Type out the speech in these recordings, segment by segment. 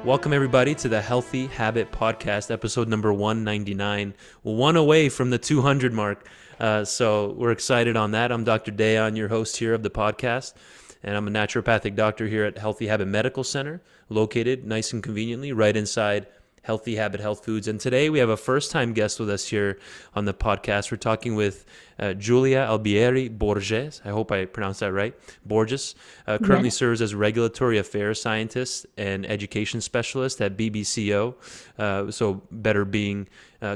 Welcome, everybody, to the Healthy Habit Podcast, episode number 199, one away from the 200 mark. So we're excited on that. I'm Dr. Dayon, your host here of the podcast, and I'm a naturopathic doctor here at Healthy Habit Medical Center, located nice and conveniently right inside Healthy Habit Health Foods. And today we have a first-time guest with us here on the podcast. We're talking with Giulia Albieri Borges. I hope I pronounced that right. Borges currently serves as regulatory affairs scientist and education specialist at BBCO, so Better Being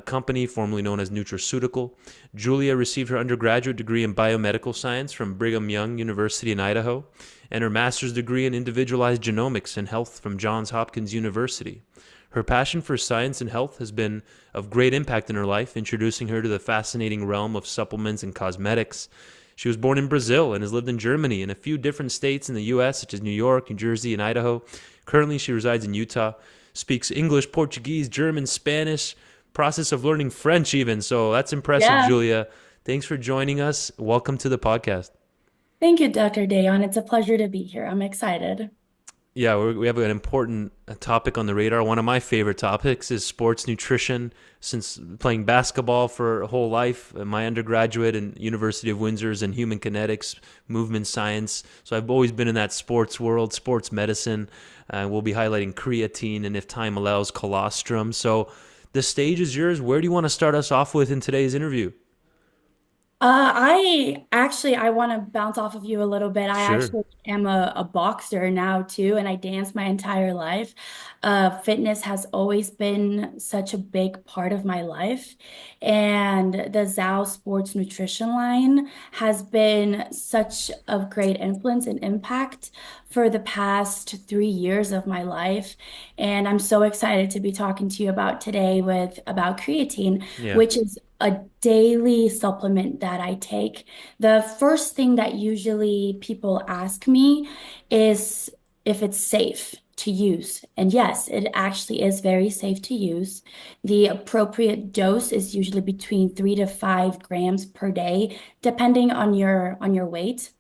Company, formerly known as Nutraceutical. Giulia received her undergraduate degree in Biomedical Science from Brigham Young University-Idaho and her master's degree in Individualized Genomics and Health from Johns Hopkins University. Her passion for science and health has been of great impact in her life, introducing her to the fascinating realm of supplements and cosmetics. She was born in Brazil and has lived in Germany and a few different states in the U.S., such as New York, New Jersey, and Idaho. Currently, she resides in Utah, speaks English, Portuguese, German, Spanish, process of learning French even. So that's impressive, Giulia. Thanks for joining us. Welcome to the podcast. Thank you, Dr. Dayon. It's a pleasure to be here. I'm excited. Yeah, we have an important topic on the radar. One of my favorite topics is sports nutrition. Since playing basketball for a whole life, my undergraduate in University of Windsor's in human kinetics, movement science. So I've always been in that sports world, sports medicine. We'll be highlighting creatine and, if time allows, colostrum. So the stage is yours. Where do you want to start us off with in today's interview? I want to bounce off of you a little bit. I Sure. actually am a boxer now too, and I danced my entire life. Fitness has always been such a big part of my life, and the Zhou Sports Nutrition line has been such a great influence and impact for the past 3 years of my life. And I'm so excited to be talking to you about today with about creatine, Yeah. which is a daily supplement that I take. The first thing that usually people ask me is if it's safe to use. And yes, it actually is very safe to use. The appropriate dose is usually between 3 to 5 grams per day, depending on your weight.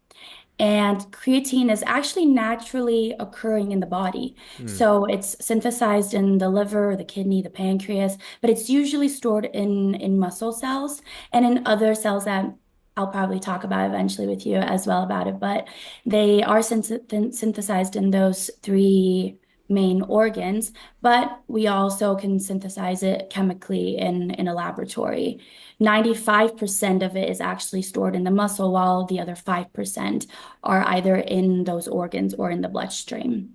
And creatine is actually naturally occurring in the body. Hmm. So it's synthesized in the liver, the kidney, the pancreas, but it's usually stored in muscle cells and in other cells that I'll probably talk about eventually with you as well about it. But they are synthesized in those three main organs, but we also can synthesize it chemically in a laboratory. 95% of it is actually stored in the muscle, while the other 5% are either in those organs or in the bloodstream.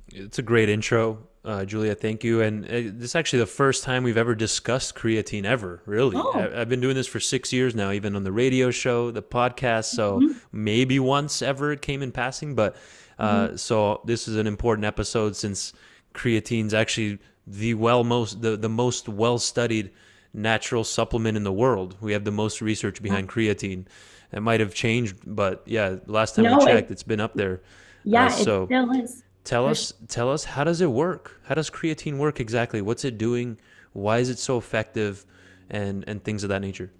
It's a great intro, Julia. Thank you. And this is actually the first time we've ever discussed creatine ever, really. Oh, I've been doing this for 6 years now, even on the radio show, the podcast. So mhm, maybe once ever it came in passing. But mhm. so this is an important episode since creatine's actually the most well-studied natural supplement in the world. We have the most research Yeah. behind creatine. It might have changed, but yeah, last time we No, checked, it's been up there. it So still is. Tell For us, tell us, how does it work? How does creatine work exactly? What's it doing? Why is it so effective? And things of that nature.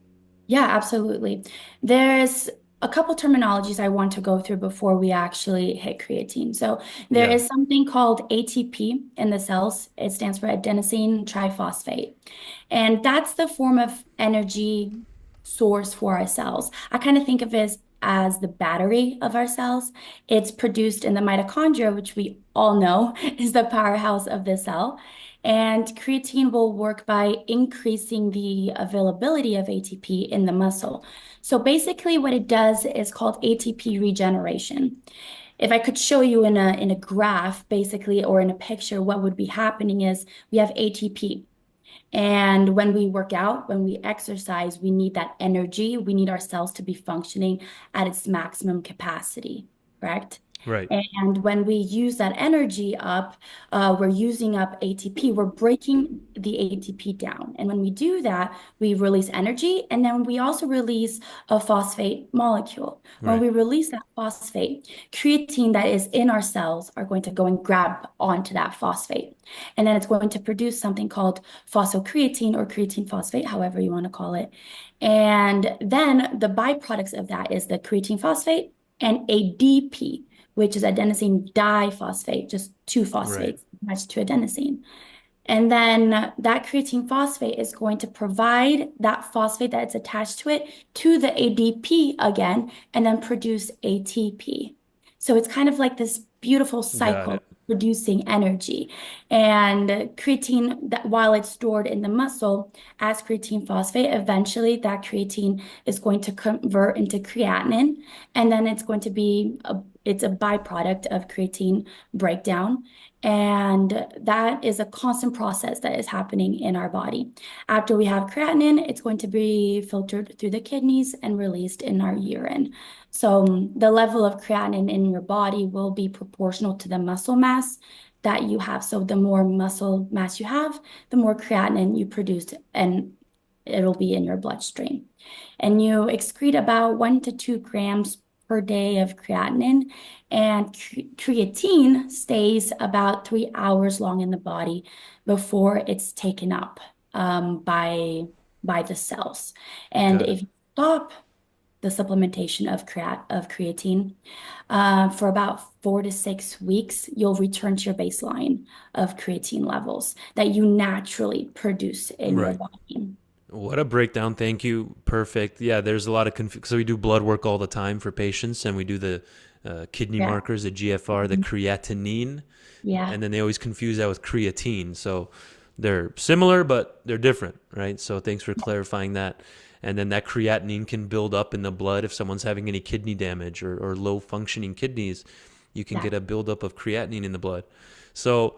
Yeah, absolutely. There's a couple terminologies I want to go through before we actually hit creatine. So there Yeah. is something called ATP in the cells. It stands for adenosine triphosphate. And that's the form of energy source for our cells. I kind of think of it as the battery of our cells. It's produced in the mitochondria, which we all know is the powerhouse of the cell. And creatine will work by increasing the availability of ATP in the muscle. So basically what it does is called ATP regeneration. If I could show you in a graph, basically, or in a picture, what would be happening is we have ATP. And when we work out, when we exercise, we need that energy. We need our cells to be functioning at its maximum capacity, correct? Right. And when we use that energy up, we're using up ATP. We're breaking the ATP down. And when we do that, we release energy. And then we also release a phosphate molecule. When Right. we release that phosphate, creatine that is in our cells are going to go and grab onto that phosphate. And then it's going to produce something called phosphocreatine or creatine phosphate, however you want to call it. And then the byproducts of that is the creatine phosphate and ADP, which is adenosine diphosphate, just two Right. phosphates, attached to adenosine. And then that creatine phosphate is going to provide that phosphate that's attached to it to the ADP again, and then produce ATP. So it's kind of like this beautiful Got cycle it. producing energy. And creatine, that while it's stored in the muscle as creatine phosphate, eventually that creatine is going to convert into creatinine, and then it's a byproduct of creatine breakdown. And that is a constant process that is happening in our body. After we have creatinine, it's going to be filtered through the kidneys and released in our urine. So the level of creatinine in your body will be proportional to the muscle mass that you have. So the more muscle mass you have, the more creatinine you produce, and it'll be in your bloodstream. And you excrete about 1 to 2 grams per day of creatinine, and creatine stays about 3 hours long in the body before it's taken up by the cells. And Got it. if you stop the supplementation of creatine for about 4 to 6 weeks, you'll return to your baseline of creatine levels that you naturally produce in your Right. body. What a breakdown. Thank you. Perfect. Yeah, there's a lot of so we do blood work all the time for patients, and we do the kidney Yeah. markers, the GFR, the creatinine, Yeah. and then they always confuse that with creatine. So they're similar, but they're different, right? So thanks for clarifying that. And then that creatinine can build up in the blood if someone's having any kidney damage or low functioning kidneys. You can Yeah. get a buildup of creatinine in the blood. So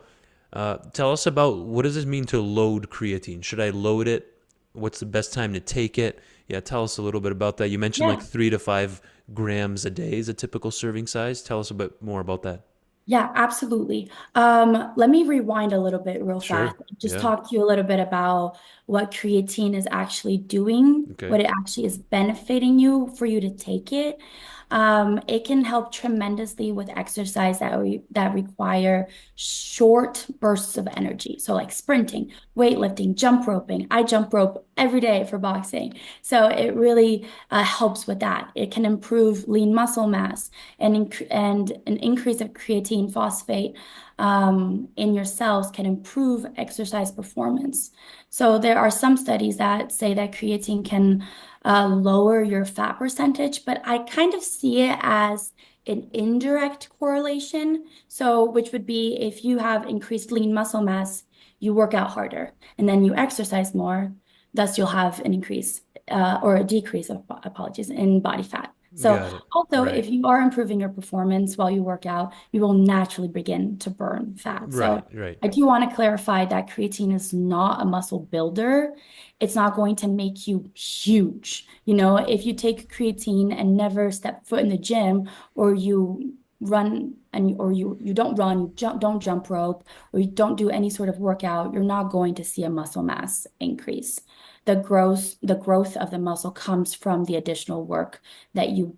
tell us about, what does this mean to load creatine? Should I load it? What's the best time to take it? Yeah, tell us a little bit about that. You mentioned like Yeah. 3 to 5 grams a day is a typical serving size. Tell us a bit more about that. Yeah, absolutely. Let me rewind a little bit real Sure. fast. Just Yeah. talk to you a little bit about what creatine is actually doing, Okay. what it actually is benefiting you for you to take it. It can help tremendously with exercise that require short bursts of energy. So like sprinting, weightlifting, jump roping. I jump rope every day for boxing. So it really helps with that. It can improve lean muscle mass and an increase of creatine phosphate in your cells can improve exercise performance. So there are some studies that say that creatine can lower your fat percentage, but I kind of see it as an indirect correlation. So, which would be if you have increased lean muscle mass, you work out harder, and then you exercise more, thus you'll have an increase or a decrease of apologies in body fat. So Got it. also, Right. if you are improving your performance while you work out, you will naturally begin to burn fat. Right. So Right. I do want to clarify that creatine is not a muscle builder. It's not going to make you huge. You know, if you take creatine and never step foot in the gym, or you run and or you don't run, don't jump rope, or you don't do any sort of workout, you're not going to see a muscle mass increase. The growth of the muscle comes from the additional work that you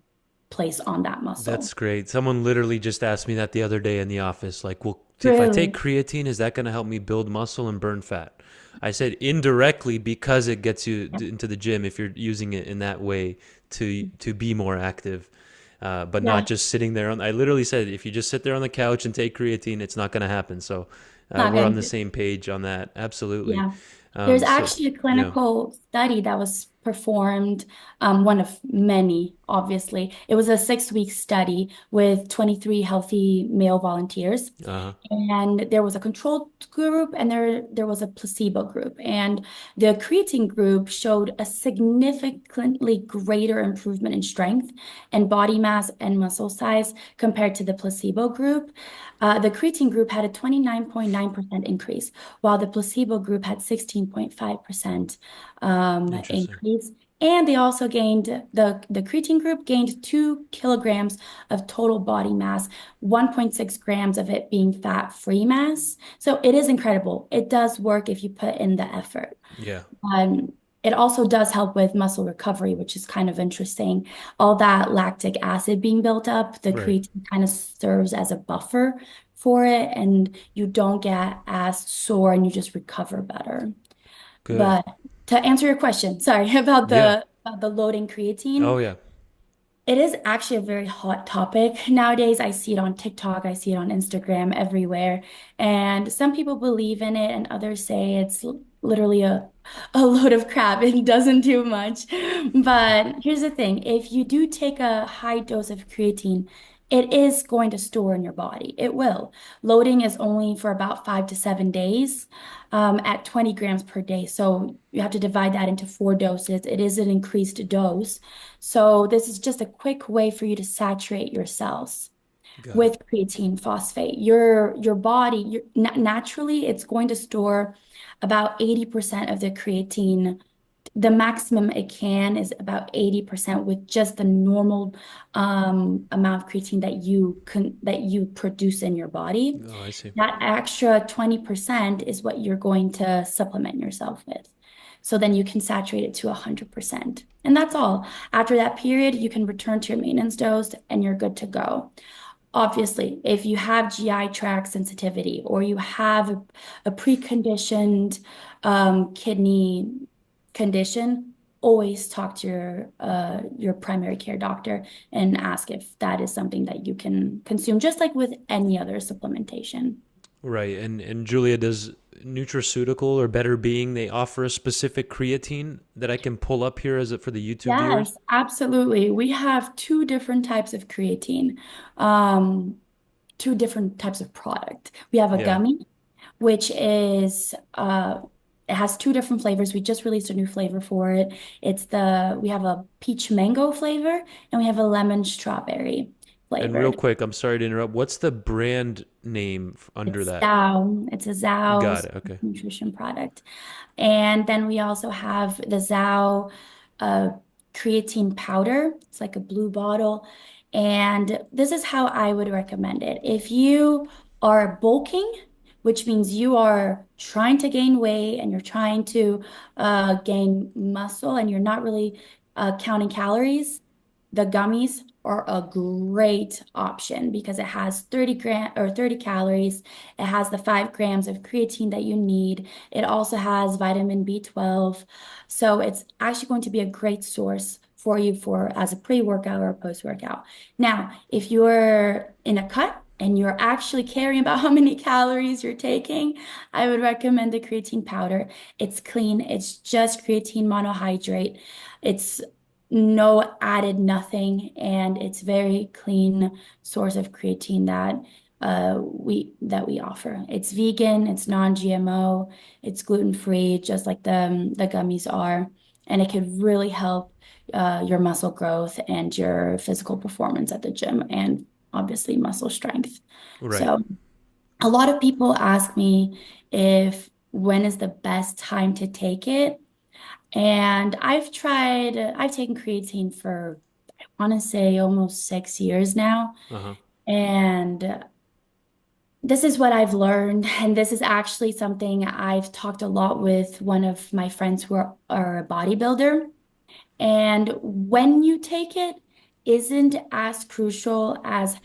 place on that muscle. That's great. Someone literally just asked me that the other day in the office. Like, well, if I take Really? creatine, is that going to help me build muscle and burn fat? I said indirectly, because it gets you Yeah. into the gym if you're using it in that way to be more active, but not Yeah, just sitting there. I literally said, if you just sit there on the couch and take creatine, it's not going to happen. So not we're on going the to. same page on that. Absolutely. Yeah. There's So actually a yeah. clinical study that was performed, one of many, obviously. It was a 6-week study with 23 healthy male volunteers. Uh-huh. And there was a control group and there was a placebo group. And the creatine group showed a significantly greater improvement in strength and body mass and muscle size compared to the placebo group. The creatine group had a 29.9% increase, while the placebo group had 16.5% Interesting. increase. And they also gained, the creatine group gained 2 kilograms of total body mass, 1.6 grams of it being fat-free mass. So it is incredible. It does work if you put in the effort. Yeah. It also does help with muscle recovery, which is kind of interesting. All that lactic acid being built up, the Right. creatine kind of serves as a buffer for it, and you don't get as sore and you just recover better. Good. But to answer your question, sorry, about Yeah. the loading creatine. Oh yeah. It is actually a very hot topic nowadays. I see it on TikTok, I see it on Instagram, everywhere. And some people believe in it, and others say it's literally a load of crap. It doesn't do much. But here's the thing, if you do take a high dose of creatine, it is going to store in your body. It will. Loading is only for about 5 to 7 days at 20 grams per day. So you have to divide that into 4 doses. It is an increased dose. So this is just a quick way for you to saturate your cells Got it. with creatine phosphate. Your body, naturally, it's going to store about 80% of the creatine. The maximum it can is about 80% with just the normal amount of creatine that you produce in your body. Oh, I see. That extra 20% is what you're going to supplement yourself with. So then you can saturate it to 100%. And that's all. After that period, you can return to your maintenance dose and you're good to go. Obviously, if you have GI tract sensitivity or you have a preconditioned kidney condition, always talk to your primary care doctor and ask if that is something that you can consume, just like with any other supplementation. Right. And Julia, does Nutraceutical or Better Being, they offer a specific creatine that I can pull up here as it for the YouTube viewers? Yes, absolutely. We have two different types of creatine, um, two different types of product. We have a Yeah. gummy, which is it has two different flavors. We just released a new flavor for it. We have a peach mango flavor and we have a lemon strawberry And real flavored. quick, I'm sorry to interrupt. What's the brand name under It's that? Zhou. It's a Got Zhou it. Okay. nutrition product. And then we also have the Zhou uh, creatine powder. It's like a blue bottle. And this is how I would recommend it. If you are bulking, which means you are trying to gain weight and you're trying to gain muscle and you're not really counting calories, the gummies are a great option because it has 30 calories. It has the 5 grams of creatine that you need. It also has vitamin B12. So it's actually going to be a great source for you for as a pre-workout or a post-workout. Now, if you're in a cut and you're actually caring about how many calories you're taking, I would recommend the creatine powder. It's clean. It's just creatine monohydrate. It's no added nothing, and it's very clean source of creatine that we offer. It's vegan, it's non-GMO, it's gluten-free, just like the gummies are, and it could really help your muscle growth and your physical performance at the gym, and obviously muscle strength. Right. So a lot of people ask me if when is the best time to take it. And I've taken creatine for, I want to say almost 6 years now. Uh-huh. And this is what I've learned. And this is actually something I've talked a lot with one of my friends who are a bodybuilder. And when you take it isn't as crucial as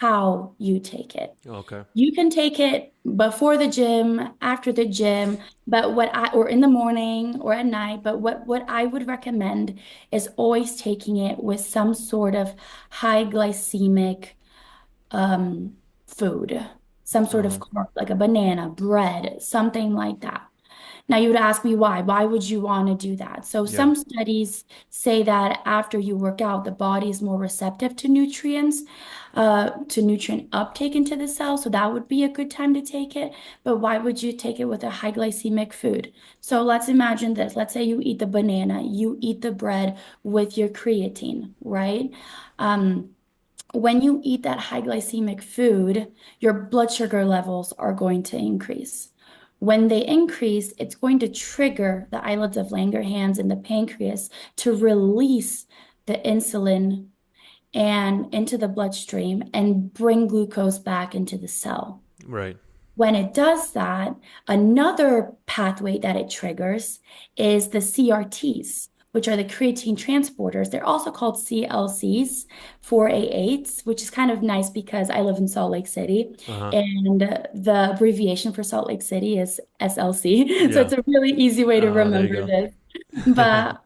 how you take it. Okay. You can take it before the gym, after the gym, or in the morning or at night, but what I would recommend is always taking it with some sort of high glycemic food, some sort of Uh-huh. carb, like a banana, bread, something like that. Now, you would ask me why. Why would you want to do that? So, Yeah. some studies say that after you work out, the body is more receptive to nutrients, to nutrient uptake into the cell. So, that would be a good time to take it. But why would you take it with a high glycemic food? So, let's imagine this. Let's say you eat the banana, you eat the bread with your creatine, right? Um, when you eat that high glycemic food, your blood sugar levels are going to increase. When they increase, it's going to trigger the islets of Langerhans and the pancreas to release the insulin and into the bloodstream and bring glucose back into the cell. Right. When it does that, another pathway that it triggers is the CRTs, which are the creatine transporters. They're also called CLCs, 4A8s, which is kind of nice because I live in Salt Lake City Uh-huh. and the abbreviation for Salt Lake City is SLC. So Yeah. it's a really easy way to There you remember go. this. But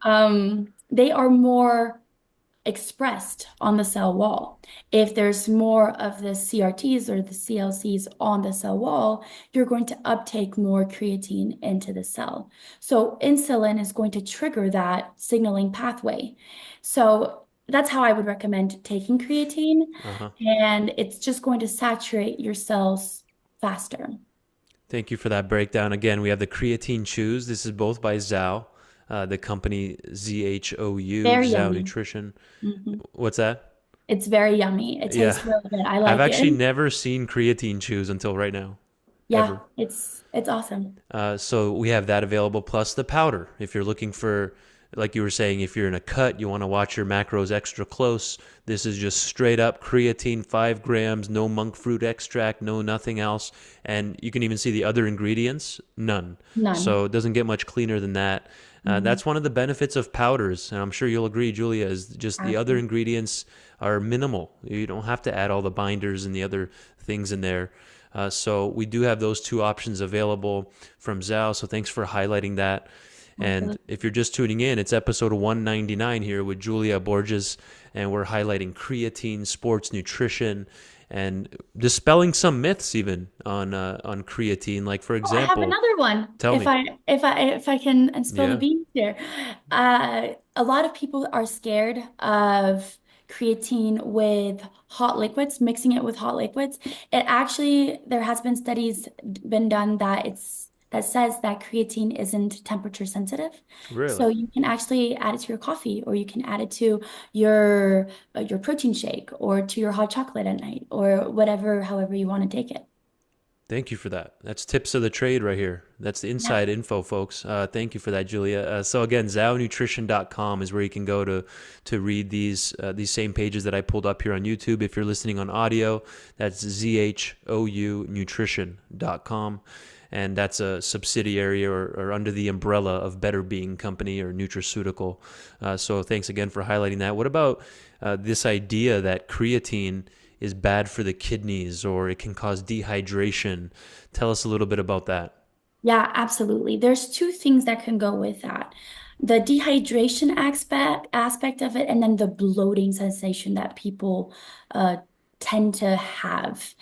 they are more expressed on the cell wall. If there's more of the CRTs or the CLCs on the cell wall, you're going to uptake more creatine into the cell. So insulin is going to trigger that signaling pathway. So that's how I would recommend taking creatine, Uh-huh. and it's just going to saturate your cells faster. Thank you for that breakdown. Again, we have the creatine chews. This is both by Zhou, the company ZHOU, Very Zhou yummy. Nutrition. Mhm. What's that? It's very yummy. It Yeah. tastes really good. I I've like it. actually never seen creatine chews until right now, Yeah, ever. it's awesome. So we have that available, plus the powder. If you're looking for, like you were saying, if you're in a cut, you want to watch your macros extra close. This is just straight up creatine, 5 grams, no monk fruit extract, no nothing else. And you can even see the other ingredients, none. So None. it doesn't get much cleaner than that. Mhm. That's one of the benefits of powders, and I'm sure you'll agree, Julia, is just the other Absolutely. ingredients are minimal. You don't have to add all the binders and the other things in there. So we do have those two options available from Zhao. So thanks for highlighting that. And Absolutely. if you're just tuning in, it's episode 199 here with Giulia Borges, and we're highlighting creatine, sports nutrition, and dispelling some myths even on creatine. Like for Oh, I have example, another one. tell If me. I can spill the Yeah, beans here. A lot of people are scared of creatine with hot liquids, mixing it with hot liquids. It actually, there has been studies been done that says that creatine isn't temperature sensitive. really. So you can actually add it to your coffee, or you can add it to your your protein shake, or to your hot chocolate at night, or whatever, however you want to take it. Thank you for that. That's tips of the trade right here. That's the Yeah. inside info, folks. Thank you for that, Julia. So again, zhounutrition.com is where you can go to read these same pages that I pulled up here on YouTube. If you're listening on audio, that's ZHOU nutrition.com. And that's a subsidiary or under the umbrella of Better Being Company or Nutraceutical. So thanks again for highlighting that. What about this idea that creatine is bad for the kidneys or it can cause dehydration? Tell us a little bit about that. Yeah, absolutely. There's two things that can go with that. The dehydration aspect of it, and then the bloating sensation that people uh, tend to have.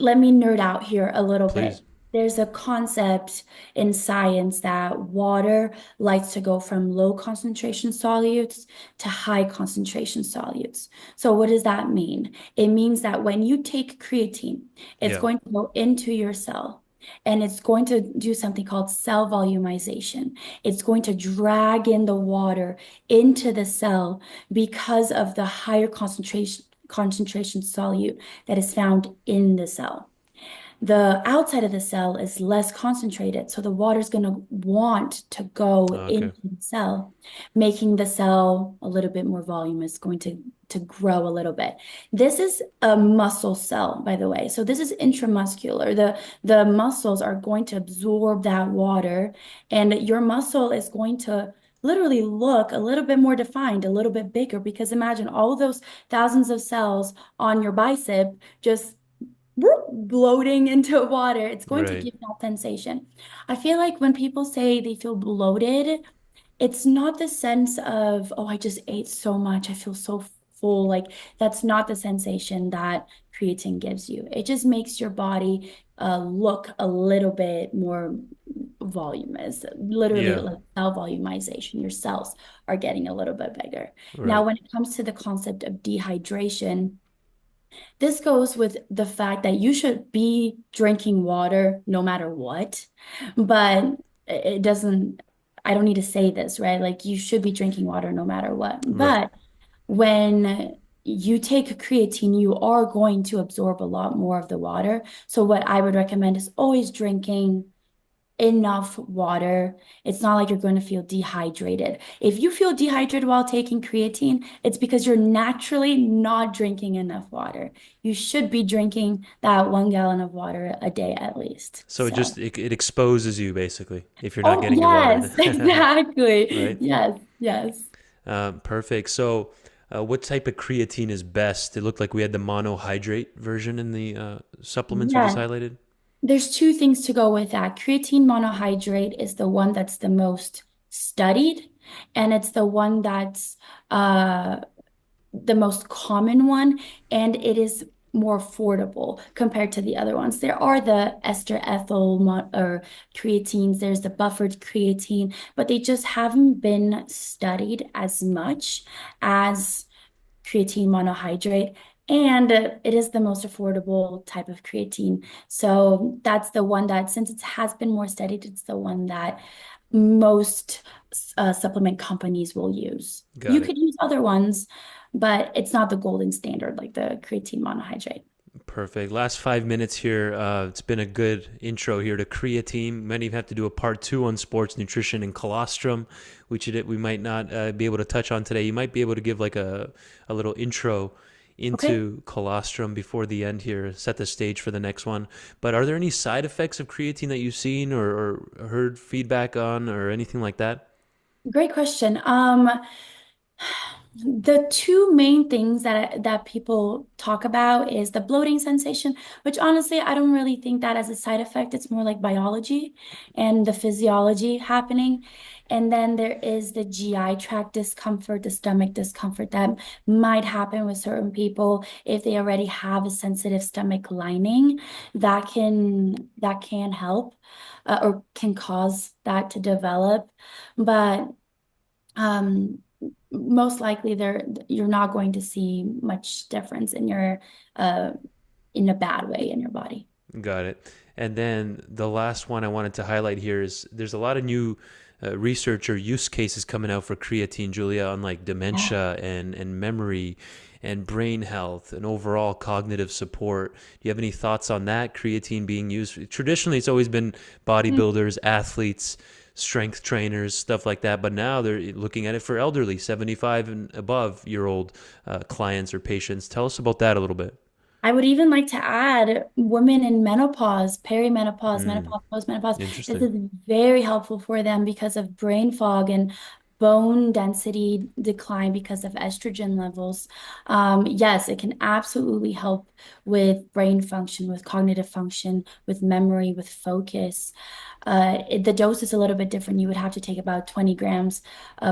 Let me nerd out here a little bit. Please. There's a concept in science that water likes to go from low concentration solutes to high concentration solutes. So what does that mean? It means that when you take creatine, it's Yeah. going to go into your cell, and it's going to do something called cell volumization. It's going to drag in the water into the cell because of the higher concentration solute that is found in the cell. The outside of the cell is less concentrated, so the water is going to want to go Okay. into the cell, making the cell a little bit more volume. It's going to grow a little bit. This is a muscle cell, by the way. So this is intramuscular. The muscles are going to absorb that water, and your muscle is going to literally look a little bit more defined, a little bit bigger, because imagine all those thousands of cells on your bicep just bloating into water. It's going to Right. give that sensation. I feel like when people say they feel bloated, it's not the sense of, oh, I just ate so much, I feel so full. Like, that's not the sensation that creatine gives you. It just makes your body look a little bit more voluminous, literally Yeah. like cell volumization. Your cells are getting a little bit bigger. Now, Right. when it comes to the concept of dehydration, this goes with the fact that you should be drinking water no matter what, but it doesn't, I don't need to say this, right? Like, you should be drinking water no matter what. Right. But when you take creatine, you are going to absorb a lot more of the water. So what I would recommend is always drinking enough water. It's not like you're going to feel dehydrated. If you feel dehydrated while taking creatine, it's because you're naturally not drinking enough water. You should be drinking that 1 gallon of water a day at least. So it So, just it exposes you basically if you're not oh, getting your yes, water. exactly. Right. Yes, yes. Perfect. So, what type of creatine is best? It looked like we had the monohydrate version in the supplements we just Yeah. highlighted. There's two things to go with that. Creatine monohydrate is the one that's the most studied, and it's the one that's the most common one, and it is more affordable compared to the other ones. There are the ester ethyl or creatines, there's the buffered creatine, but they just haven't been studied as much as creatine monohydrate. And it is the most affordable type of creatine. So that's the one that, since it has been more studied, it's the one that most supplement companies will use. You Got could it. use other ones, but it's not the golden standard like the creatine monohydrate. Perfect. Last 5 minutes here. It's been a good intro here to creatine. Many have to do a part two on sports nutrition and colostrum, which we might not be able to touch on today. You might be able to give like a little intro Okay. into colostrum before the end here, set the stage for the next one. But are there any side effects of creatine that you've seen or heard feedback on or anything like that? Great question. The two main things that people talk about is the bloating sensation, which honestly, I don't really think that as a side effect. It's more like biology and the physiology happening. And then there is the GI tract discomfort, the stomach discomfort that might happen with certain people if they already have a sensitive stomach lining. That can help or can cause that to develop. But um, most likely you're not going to see much difference in your uh in a bad way in your body. Got it. And then the last one I wanted to highlight here is there's a lot of new research or use cases coming out for creatine, Julia, on like Yeah. dementia and memory and brain health and overall cognitive support. Do you have any thoughts on that? Creatine being used traditionally, it's always been bodybuilders, athletes, strength trainers, stuff like that. But now they're looking at it for elderly, 75 and above year old clients or patients. Tell us about that a little bit. I would even like to add women in menopause, perimenopause, Mm, menopause, postmenopause. This interesting. is very helpful for them because of brain fog and bone density decline because of estrogen levels. Yes, it can absolutely help with brain function, with cognitive function, with memory, with focus. The dose is a little bit different. You would have to take about 20 grams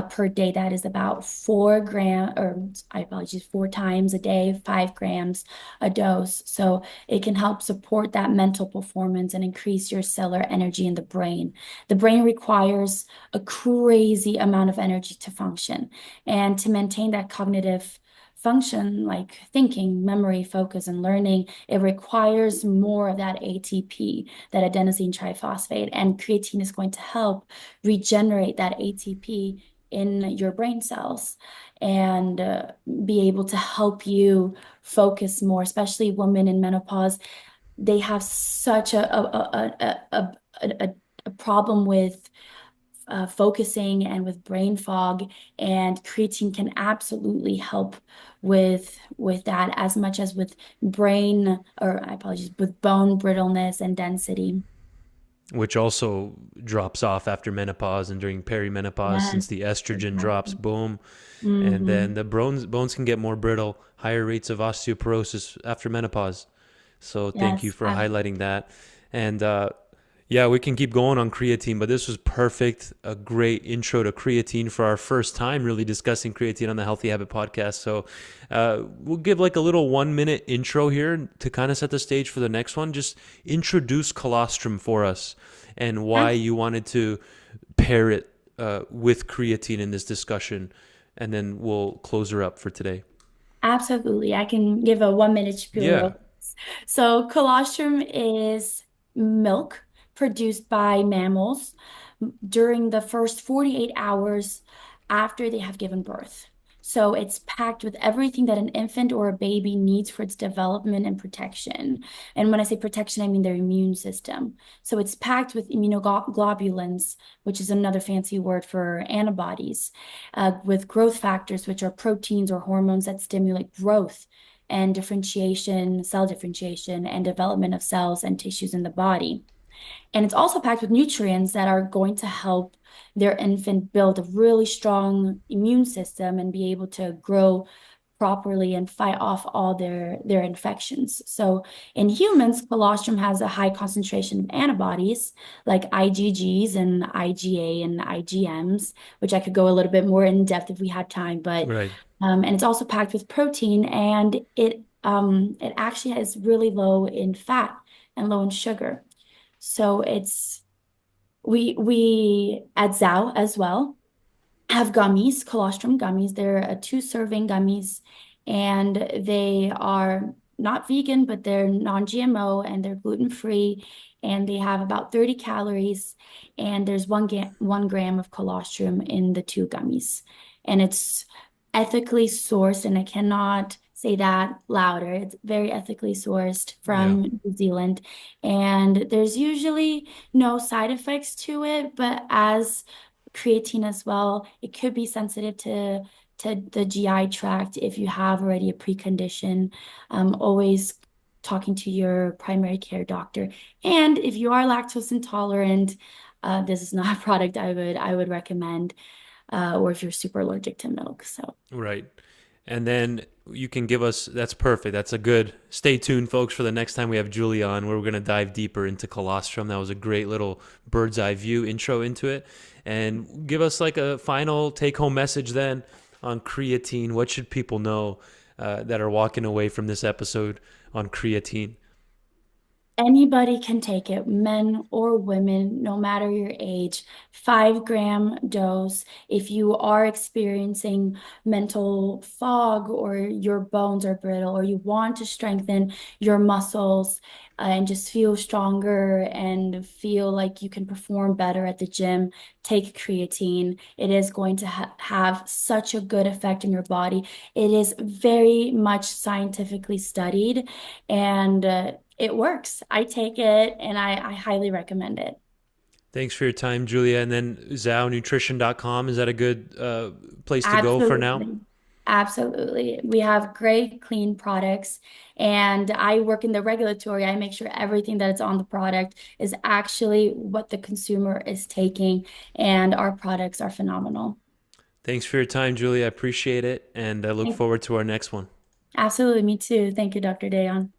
per day. That is about 4 gram, or I apologize, 4 times a day, 5 grams a dose. So it can help support that mental performance and increase your cellular energy in the brain. The brain requires a crazy amount of energy to function. And to maintain that cognitive function, like thinking, memory, focus, and learning, it requires more of that ATP, that adenosine triphosphate. And creatine is going to help regenerate that ATP in your brain cells and be able to help you focus more, especially women in menopause. They have such a problem with focusing and with brain fog, and creatine can absolutely help with that as much as with brain, or I apologize, with bone brittleness and density. Which also drops off after menopause and during perimenopause since Yes, the estrogen drops, exactly. boom. And then Hmm. the bones can get more brittle, higher rates of osteoporosis after menopause. So thank you Yes, for highlighting that. And yeah, we can keep going on creatine, but this was perfect. A great intro to creatine for our first time really discussing creatine on the Healthy Habit podcast. So we'll give like a little 1 minute intro here to kind of set the stage for the next one. Just introduce colostrum for us and why you wanted to pair it with creatine in this discussion. And then we'll close her up for today. absolutely. I can give a 1 minute Yeah. spiel. So, colostrum is milk produced by mammals during the first 48 hours after they have given birth. So, it's packed with everything that an infant or a baby needs for its development and protection. And when I say protection, I mean their immune system. So, it's packed with immunoglobulins, which is another fancy word for antibodies, with growth factors, which are proteins or hormones that stimulate growth and differentiation, cell differentiation, and development of cells and tissues in the body. And it's also packed with nutrients that are going to help their infant build a really strong immune system and be able to grow properly and fight off all their infections. So in humans, colostrum has a high concentration of antibodies like IgGs and IgA and IgMs, which I could go a little bit more in depth if we had time, but Right. and it's also packed with protein, and it actually is really low in fat and low in sugar. So it's we at Zhou as well have gummies, colostrum gummies. They're a 2 serving gummies, and they are not vegan, but they're non-GMO and they're gluten-free, and they have about 30 calories, and there's 1 gram of colostrum in the 2 gummies, and it's ethically sourced, and I cannot say that louder. It's very ethically sourced Yeah. from New Zealand, and there's usually no side effects to it, but as creatine as well, it could be sensitive to the GI tract if you have already a precondition. Always talking to your primary care doctor. And if you are lactose intolerant, this is not a product I would recommend, or if you're super allergic to milk. So Right. And then you can give us, that's perfect. That's a good, stay tuned, folks, for the next time we have Giulia on, where we're going to dive deeper into colostrum. That was a great little bird's eye view intro into it. And give us like a final take home message then on creatine. What should people know that are walking away from this episode on creatine? anybody can take it, men or women, no matter your age. 5 gram dose. If you are experiencing mental fog, or your bones are brittle, or you want to strengthen your muscles and just feel stronger and feel like you can perform better at the gym, take creatine. It is going to have such a good effect in your body. It is very much scientifically studied, and it works. I take it, and I highly recommend it. Thanks for your time, Giulia. And then zhounutrition.com, is that a good place to go for now? Absolutely. Absolutely. We have great, clean products, and I work in the regulatory. I make sure everything that is on the product is actually what the consumer is taking, and our products are phenomenal. Thanks for your time, Giulia. I appreciate it. And I look forward to our next one. Absolutely. Me too. Thank you, Dr. Dayon.